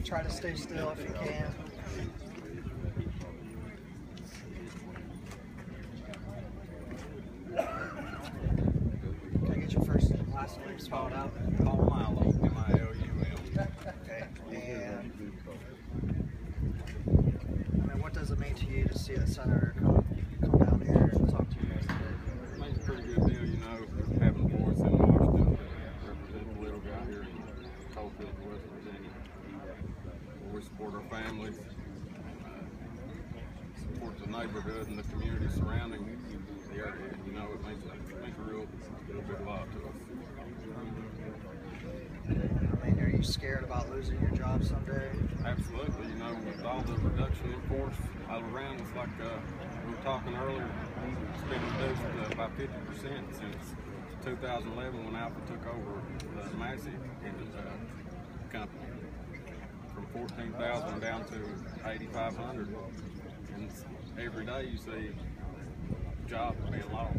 Try to stay still if you can. Can I get your first and last name spelled out? Paul Milo, M-I-L-U-M. Okay. And I mean, what does it mean to you to see a senator come down here and talk to you guys today? It makes a pretty good deal, you know, having a voice in Washington to represent the little guy here in Coalfield, West Virginia. We support our families, support the neighborhood and the community surrounding the area. You know, it makes a real big lot to us. I mean, are you scared about losing your job someday? Absolutely. You know, with all the reduction in force all around, it's like we were talking earlier, it's been reduced by 50% since 2011 when Alpha took over the Manchin company. From 14,000 down to 8,500, and every day you see jobs being lost.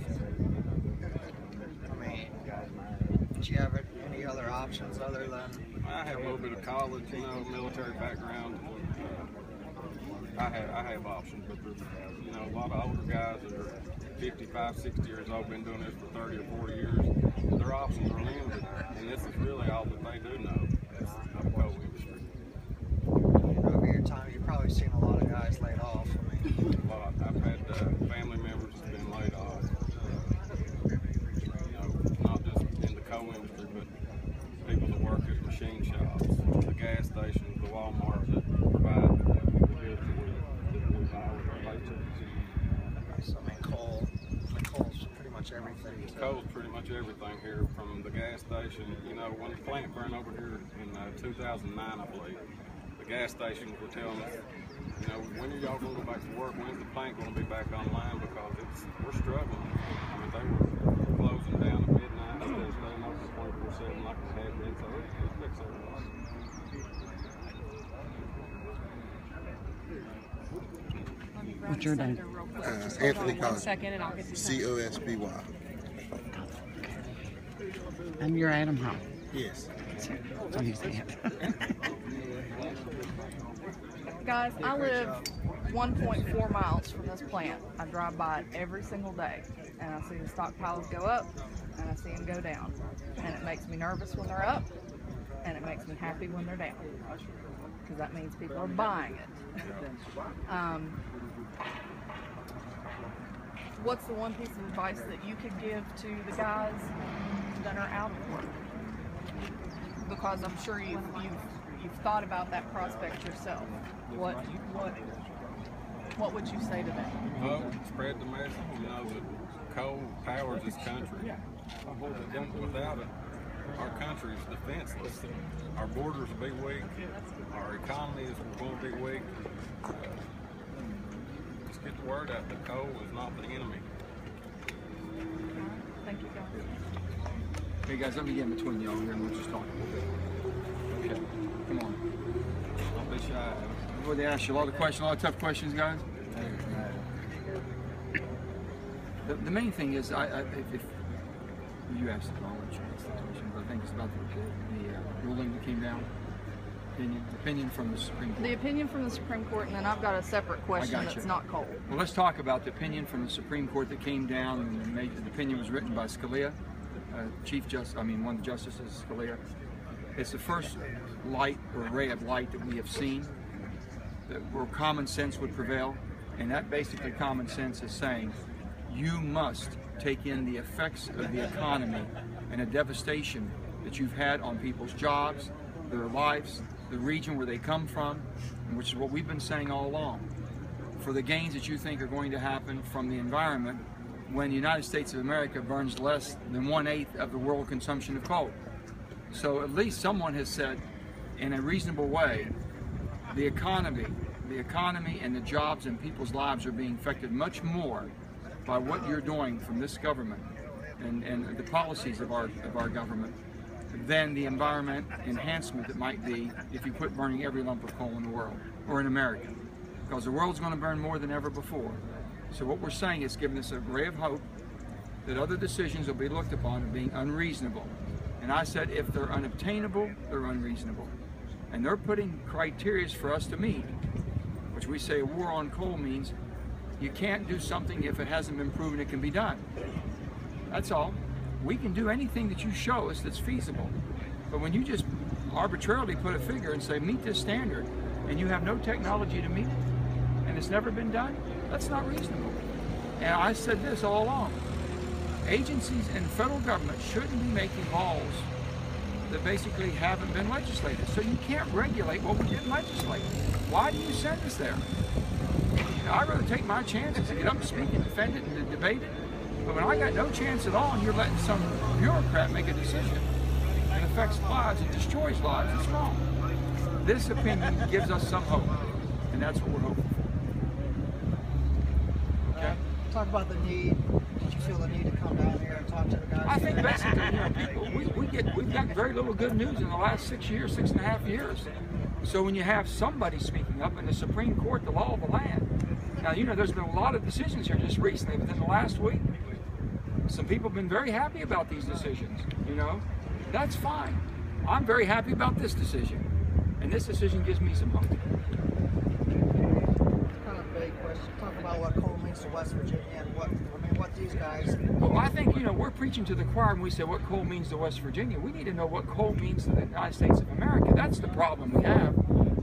I mean, did you have any other options other than? I have a little bit of college, you know, military background. I have options, but there's, you know, a lot of older guys that are 55, 60 years old, been doing this for 30 or 40 years. Their options are limited, and this is really all that they do know. It's the coal industry. Over your time, you've probably seen a lot of guys laid off. I mean, a lot. I've had family members that's been laid off. You know, not just in the coal industry, but people that work at machine shops, the gas stations, the Walmart that provide the goods that we buy with our paychecks. So I mean, coal's pretty much everything. Coal's pretty much everything here, from the gas station. You know, when the plant burned over here in 2009, I believe. Gas stations were telling us, you know, when are y'all going to go back to work? When's the plant going to be back online? Because we're struggling. I mean, they were closing down at midnight instead of staying open 24/7 like they had been. So it affects everybody. What's your name? Anthony Cosby. Second, and I'll get the C-O-S-B-Y. And you're Adam Hall. Yes. What do you think? Guys, I live 1.4 miles from this plant. I drive by it every single day, and I see the stockpiles go up, and I see them go down. And it makes me nervous when they're up, and it makes me happy when they're down, because that means people are buying it. What's the one piece of advice that you could give to the guys that are out of work? Because I'm sure you've thought about that prospect yourself. What would you say to them? Well, spread the message. You know that coal powers this country. Without it, our country is defenseless. Our borders will be weak. Our economy is going to be weak. Let's get the word out that coal is not the enemy. Thank you, guys. Hey guys, let me get in between y'all here and we'll just talk a little bit. Okay, come on. Don't be shy. Before they ask you a lot of questions, a lot of tough questions, guys. The main thing is, if you asked it, I'll let you answer the question, but I think it's about the ruling that came down. Opinion from the Supreme Court. The opinion from the Supreme Court, and then I've got a separate question that's not coal. Well, let's talk about the opinion from the Supreme Court that came down, and the opinion was written by Scalia, one of the justices, Scalia. It's the first light or ray of light that we have seen where common sense would prevail, and that basically common sense is saying you must take in the effects of the economy and the devastation that you've had on people's jobs, their lives, the region where they come from, which is what we've been saying all along. For the gains that you think are going to happen from the environment when the United States of America burns less than 1/8 of the world consumption of coal. So at least someone has said, in a reasonable way, the economy and the jobs and people's lives are being affected much more by what you're doing from this government and the policies of our government than the environment enhancement that might be if you quit burning every lump of coal in the world or in America, because the world's going to burn more than ever before. So what we're saying is giving us a ray of hope that other decisions will be looked upon as being unreasonable. And I said if they're unobtainable, they're unreasonable. and they're putting criteria for us to meet, which we say a war on coal means you can't do something if it hasn't been proven it can be done. That's all. We can do anything that you show us that's feasible. But when you just arbitrarily put a figure and say meet this standard, and you have no technology to meet it, and it's never been done, that's not reasonable. And I said this all along. Agencies and federal government shouldn't be making laws that basically haven't been legislated. So you can't regulate what we didn't legislate. Why do you send us there? I'd rather take my chances and get up and speak and defend it and debate it. But when I got no chance at all and you're letting some bureaucrat make a decision that affects lives and destroys lives, it's wrong. This opinion gives us some hope, and that's what we're hoping for. Okay? Talk about the need. Did you feel the need to come down here and talk to the guys? I think basically, we've got very little good news in the last 6.5 years. So when you have somebody speaking up in the Supreme Court, the law of the land. Now, there's been a lot of decisions here just recently, within the last week. Some people have been very happy about these decisions, That's fine. I'm very happy about this decision. And this decision gives me some hope. Kind of big question. Talk about what coal means to West Virginia and what these guys. Well, I think, we're preaching to the choir when we say what coal means to West Virginia. We need to know what coal means to the United States of America. That's the problem we have.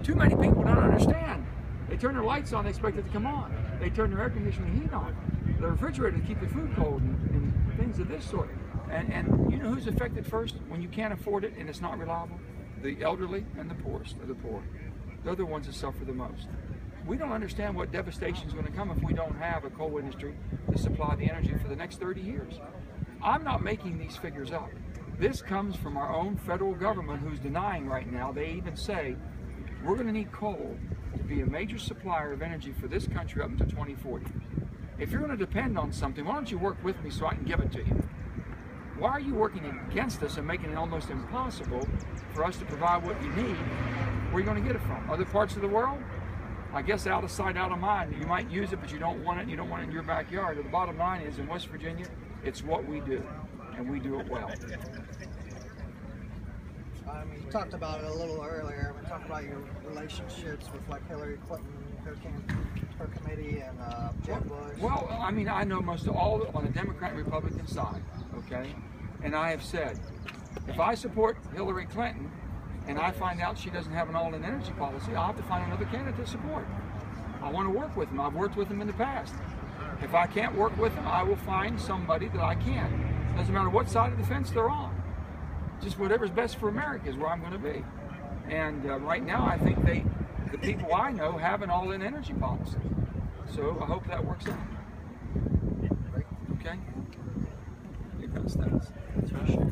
Too many people don't understand. They turn their lights on, they expect it to come on. They turn their air conditioning heat on. The refrigerator to keep the food cold and things of this sort. And you know who's affected first when you can't afford it and it's not reliable? The elderly and the poorest of the poor. They're the ones that suffer the most. We don't understand what devastation is going to come if we don't have a coal industry to supply the energy for the next 30 years. I'm not making these figures up. This comes from our own federal government, who's denying right now. They even say we're going to need coal to be a major supplier of energy for this country up until 2040. If you're going to depend on something, why don't you work with me so I can give it to you? Why are you working against us and making it almost impossible for us to provide what you need? Where are you going to get it from? Other parts of the world? I guess out of sight, out of mind. You might use it, but you don't want it. You don't want it in your backyard. But the bottom line is, in West Virginia, it's what we do, and we do it well. You talked about it a little earlier. We talked about your relationships with Hillary Clinton, her committee, and Jeb Bush. Well, I know most of all on the Democrat and Republican side, okay? And I have said, if I support Hillary Clinton and I find out she doesn't have an all-in energy policy, I'll have to find another candidate to support. I want to work with them. I've worked with them in the past. If I can't work with them, I will find somebody that I can. Doesn't matter what side of the fence they're on. Just whatever's best for America is where I'm going to be. And right now, I think the people I know have an all-in energy policy. So I hope that works out. Okay? It does. That's for sure.